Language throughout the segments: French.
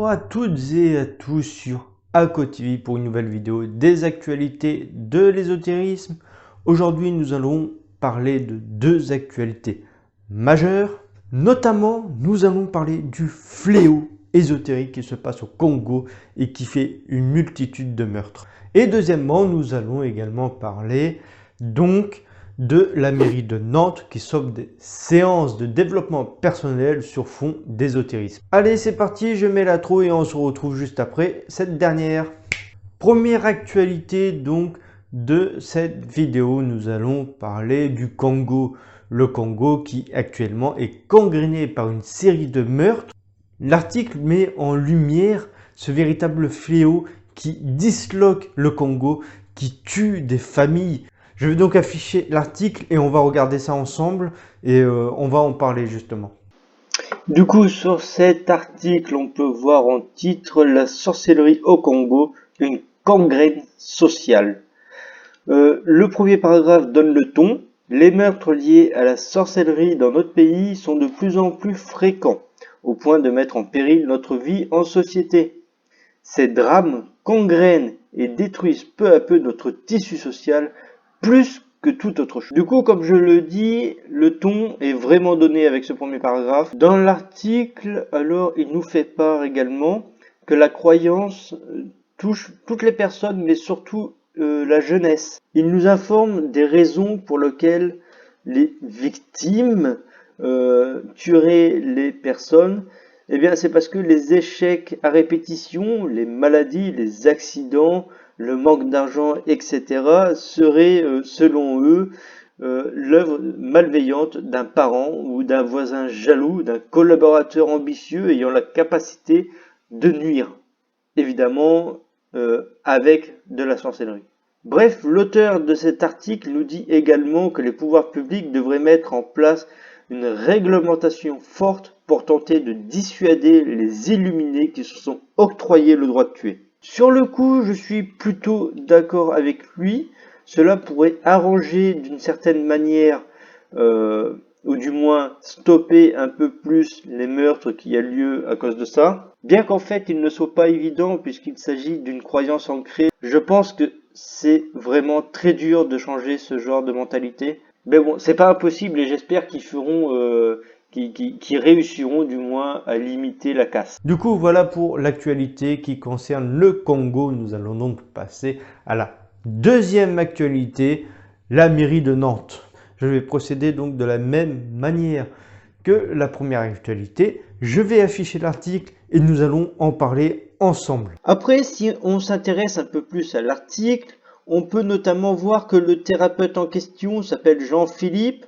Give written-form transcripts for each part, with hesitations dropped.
Bonjour à toutes et à tous sur ACOTV pour une nouvelle vidéo des actualités de l'ésotérisme. Aujourd'hui, nous allons parler de deux actualités majeures. Notamment, nous allons parler du fléau ésotérique qui se passe au Congo et qui fait une multitude de meurtres. Et deuxièmement, nous allons également parler donc de la mairie de Nantes qui s'offre des séances de développement personnel sur fond d'ésotérisme. Allez, c'est parti, je mets l'intro et on se retrouve juste après cette dernière. Première actualité donc de cette vidéo, nous allons parler du Congo. Le Congo qui actuellement est gangréné par une série de meurtres. L'article met en lumière ce véritable fléau qui disloque le Congo, qui tue des familles. Je vais donc afficher l'article et on va regarder ça ensemble et on va en parler justement. Du coup, sur cet article, on peut voir en titre « La sorcellerie au Congo, une gangrène sociale ». Le premier paragraphe donne le ton. Les meurtres liés à la sorcellerie dans notre pays sont de plus en plus fréquents, au point de mettre en péril notre vie en société. Ces drames gangrènent et détruisent peu à peu notre tissu social, plus que toute autre chose. Du coup, comme je le dis, le ton est vraiment donné avec ce premier paragraphe. Dans l'article, alors, il nous fait part également que la croyance touche toutes les personnes, mais surtout la jeunesse. Il nous informe des raisons pour lesquelles les victimes tueraient les personnes. Eh bien, c'est parce que les échecs à répétition, les maladies, les accidents, le manque d'argent, etc. seraient, selon eux, l'œuvre malveillante d'un parent ou d'un voisin jaloux, d'un collaborateur ambitieux ayant la capacité de nuire, évidemment avec de la sorcellerie. Bref, l'auteur de cet article nous dit également que les pouvoirs publics devraient mettre en place une réglementation forte pour tenter de dissuader les illuminés qui se sont octroyés le droit de tuer. Sur le coup, je suis plutôt d'accord avec lui. Cela pourrait arranger d'une certaine manière, ou du moins stopper un peu plus les meurtres qui a lieu à cause de ça. Bien qu'en fait, il ne soit pas évident puisqu'il s'agit d'une croyance ancrée, je pense que c'est vraiment très dur de changer ce genre de mentalité. Mais bon, c'est pas impossible et j'espère qu'ils feront... qui réussiront du moins à limiter la casse. Du coup, voilà pour l'actualité qui concerne le Congo. Nous allons donc passer à la deuxième actualité, la mairie de Nantes. Je vais procéder donc de la même manière que la première actualité. Je vais afficher l'article et nous allons en parler ensemble. Après, si on s'intéresse un peu plus à l'article, on peut notamment voir que le thérapeute en question s'appelle Jean-Philippe.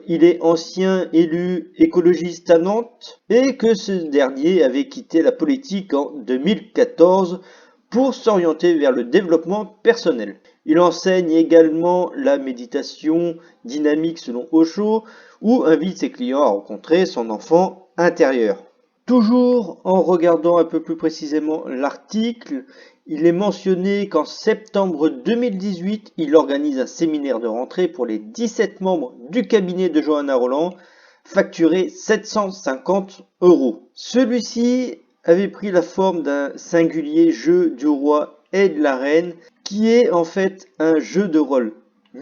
Il est ancien élu écologiste à Nantes et que ce dernier avait quitté la politique en 2014 pour s'orienter vers le développement personnel. Il enseigne également la méditation dynamique selon Osho ou invite ses clients à rencontrer son enfant intérieur. Toujours en regardant un peu plus précisément l'article, il est mentionné qu'en septembre 2018, il organise un séminaire de rentrée pour les 17 membres du cabinet de Johanna Roland, facturé 750 €. Celui-ci avait pris la forme d'un singulier jeu du roi et de la reine, qui est en fait un jeu de rôle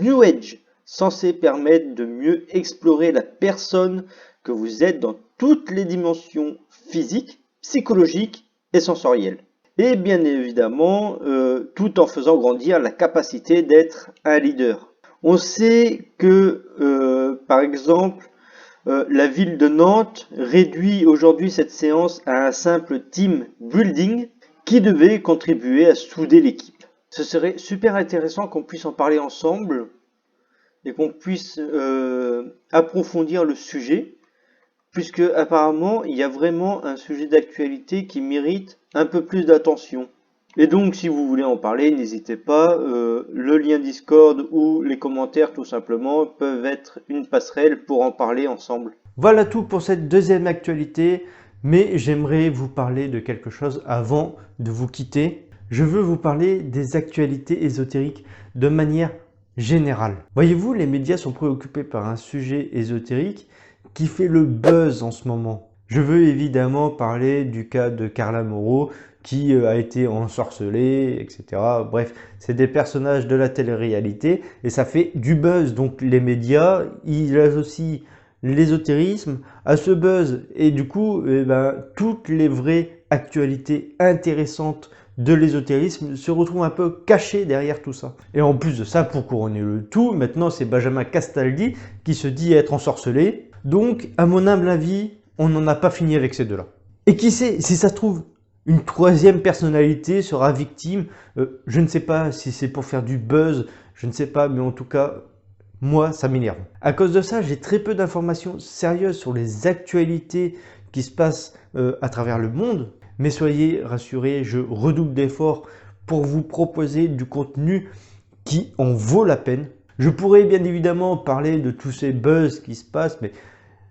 New Age, censé permettre de mieux explorer la personne que vous êtes dans toutes les dimensions physiques, psychologiques et sensorielles. Et bien évidemment, tout en faisant grandir la capacité d'être un leader. On sait que, par exemple, la ville de Nantes réduit aujourd'hui cette séance à un simple team building qui devait contribuer à souder l'équipe. Ce serait super intéressant qu'on puisse en parler ensemble et qu'on puisse approfondir le sujet, puisque apparemment il y a vraiment un sujet d'actualité qui mérite un peu plus d'attention. Et donc si vous voulez en parler, n'hésitez pas, le lien Discord ou les commentaires tout simplement peuvent être une passerelle pour en parler ensemble. Voilà tout pour cette deuxième actualité, mais j'aimerais vous parler de quelque chose avant de vous quitter. Je veux vous parler des actualités ésotériques de manière générale. Voyez-vous, les médias sont préoccupés par un sujet ésotérique qui fait le buzz en ce moment. Je veux évidemment parler du cas de Carla Moreau qui a été ensorcelée, etc. Bref, c'est des personnages de la télé-réalité et ça fait du buzz. Donc les médias, ils associent l'ésotérisme à ce buzz. Et du coup, toutes les vraies actualités intéressantes de l'ésotérisme se retrouvent un peu cachées derrière tout ça. Et en plus de ça, pour couronner le tout, maintenant c'est Benjamin Castaldi qui se dit être ensorcelé. Donc, à mon humble avis, on n'en a pas fini avec ces deux-là. Et qui sait, si ça se trouve, une troisième personnalité sera victime. Je ne sais pas si c'est pour faire du buzz, je ne sais pas, mais en tout cas, moi, ça m'énerve. À cause de ça, j'ai très peu d'informations sérieuses sur les actualités qui se passent à travers le monde. Mais soyez rassurés, je redouble d'efforts pour vous proposer du contenu qui en vaut la peine. Je pourrais bien évidemment parler de tous ces buzz qui se passent, mais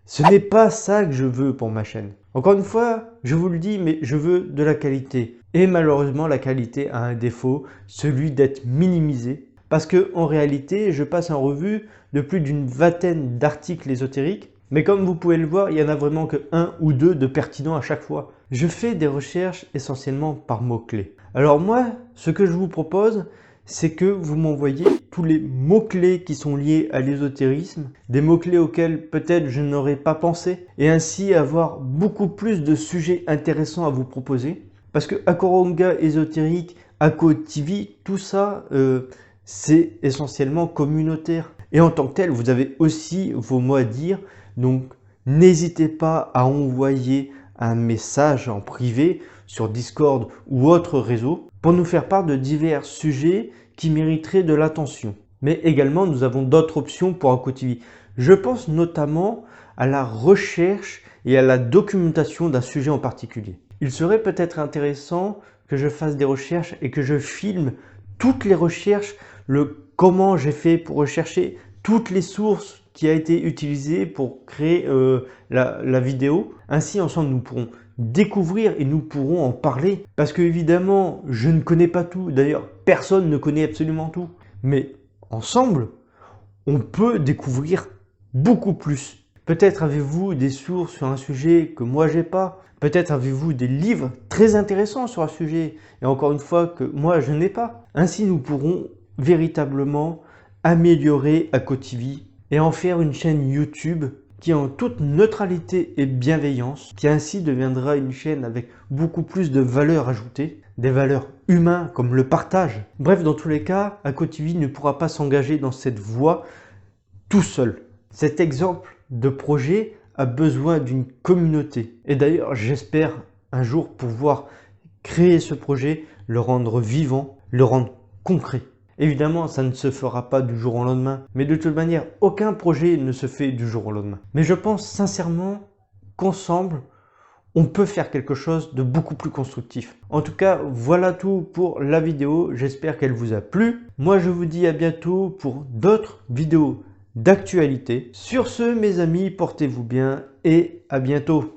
ce n'est pas ça que je veux pour ma chaîne. Encore une fois, je vous le dis, mais je veux de la qualité. Et malheureusement, la qualité a un défaut, celui d'être minimisée. Parce que en réalité, je passe en revue de plus d'une vingtaine d'articles ésotériques. Mais comme vous pouvez le voir, il n'y en a vraiment que un ou deux de pertinents à chaque fois. Je fais des recherches essentiellement par mots-clés. Alors moi, ce que je vous propose, c'est que vous m'envoyez tous les mots-clés qui sont liés à l'ésotérisme, des mots-clés auxquels peut-être je n'aurais pas pensé, et ainsi avoir beaucoup plus de sujets intéressants à vous proposer. Parce que Akoronga ésotérique, Ako TV, tout ça, c'est essentiellement communautaire. Et en tant que tel, vous avez aussi vos mots à dire, donc n'hésitez pas à envoyer un message en privé sur Discord ou autre réseau pour nous faire part de divers sujets qui mériteraient de l'attention. Mais également, nous avons d'autres options pour Ako TV. Je pense notamment à la recherche et à la documentation d'un sujet en particulier. Il serait peut-être intéressant que je fasse des recherches et que je filme toutes les recherches, comment j'ai fait pour rechercher, toutes les sources qui a été utilisées pour créer la vidéo. Ainsi, ensemble, nous pourrons découvrir et nous pourrons en parler. Parce que évidemment, je ne connais pas tout. D'ailleurs, personne ne connaît absolument tout. Mais ensemble, on peut découvrir beaucoup plus. Peut-être avez-vous des sources sur un sujet que moi j'ai pas. Peut-être avez-vous des livres très intéressants sur un sujet. Et encore une fois, que moi je n'ai pas. Ainsi, nous pourrons véritablement améliorer Ako TV et en faire une chaîne YouTube qui est en toute neutralité et bienveillance, qui ainsi deviendra une chaîne avec beaucoup plus de valeurs ajoutées, des valeurs humaines comme le partage. Bref, dans tous les cas, Ako TV ne pourra pas s'engager dans cette voie tout seul. Cet exemple de projet a besoin d'une communauté. Et d'ailleurs, j'espère un jour pouvoir créer ce projet, le rendre vivant, le rendre concret. Évidemment, ça ne se fera pas du jour au lendemain, mais de toute manière, aucun projet ne se fait du jour au lendemain. Mais je pense sincèrement qu'ensemble, on peut faire quelque chose de beaucoup plus constructif. En tout cas, voilà tout pour la vidéo. J'espère qu'elle vous a plu. Moi, je vous dis à bientôt pour d'autres vidéos d'actualité. Sur ce, mes amis, portez-vous bien et à bientôt.